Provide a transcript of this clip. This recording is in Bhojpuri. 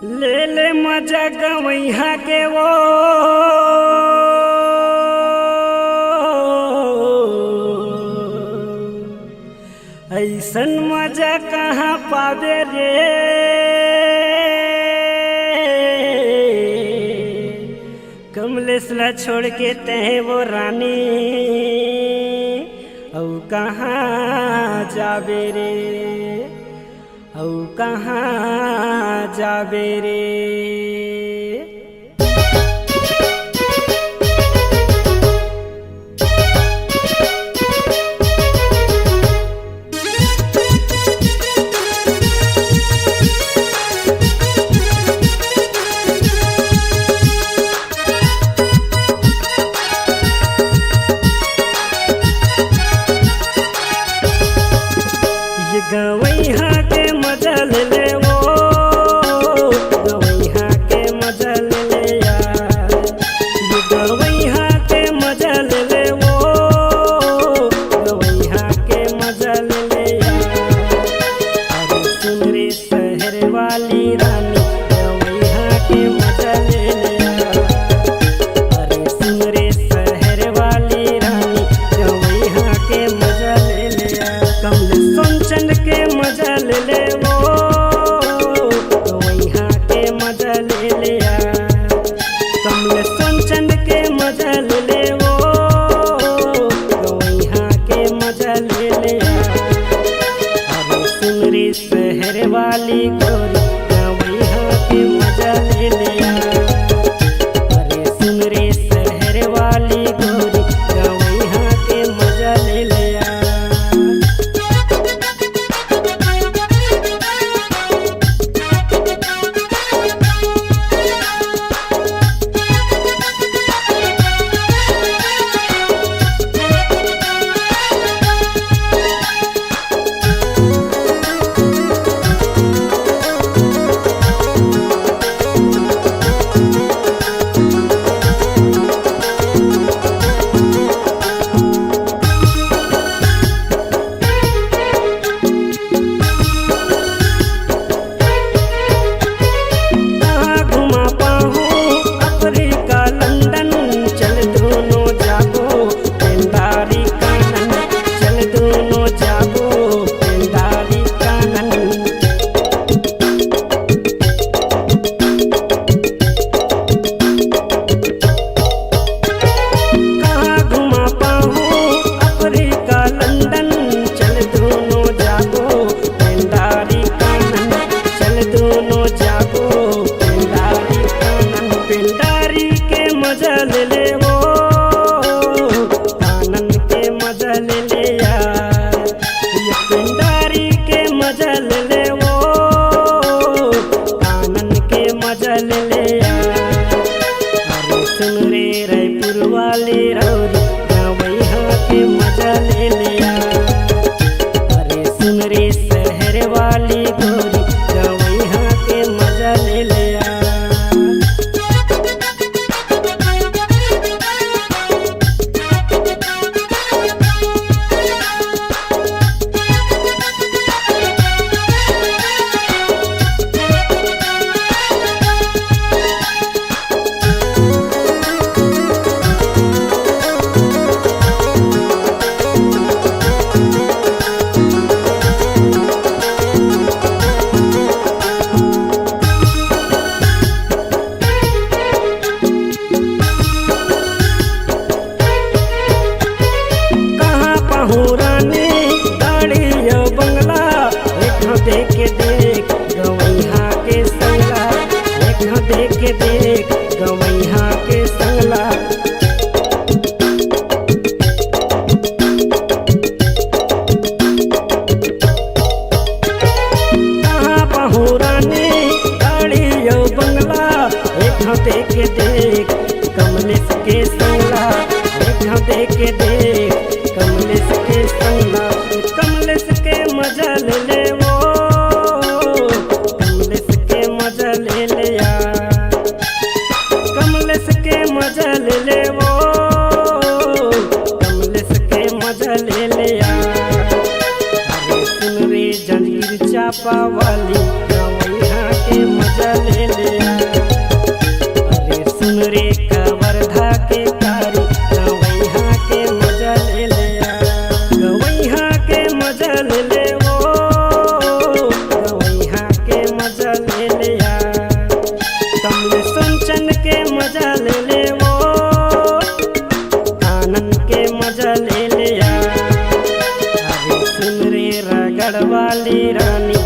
ले ले मजा गवैया के वो ऐसन मजा कहाँ पावे रे। कमलेश ला छोड़ के तहे वो रानी औ कहाँ जाबे रे, औ कहाँ जाबे रे। गवैया के मजा ले ले वो, गवैया के मजा ले ले यार, ये गवैया के मजा ले ले वो, गवैया के मजा ले ले यार। अरे सुन रे शहर वाली रानी गवैया के मजा ले ले यार। अरे सुन रे शहर वाली रानी गवैया के मजा ले ले यार। कमलेश सोनचंद के मजा ले ले वो, गवैया के मजा ले ले यार। कमलेश सोनचंद के मजा ले ले वो, गवैया के मजा ले ले यार। अरे सुन रे शहर वाली गोरी गवैया के मजा ले ले यार। अरे सुन रे शहर वाली गोरी गवैया के मजा ले ले यार। कमलेश के संगला देख देख कमलेश के संगला, कमलेश के मजा ले ले वो, कमलेश के मजा ले ले यार। कमलेश के मजा ले ले वो, कमलेश के मजा ले ले यार। अरे सुन रे जंजीर चापा वाली गवैया के मजा मजा ले लिया। अरे सुन रे कवर्धा के कारी गवैया के मजा ले लिया। गवैया के मजा ले ले वो गवैया के मजा ले लिया। कमल सुनचन के मजा ले ले वो आनंद के मजा ले लिया। अरे सुन रे रगड़ वाली रानी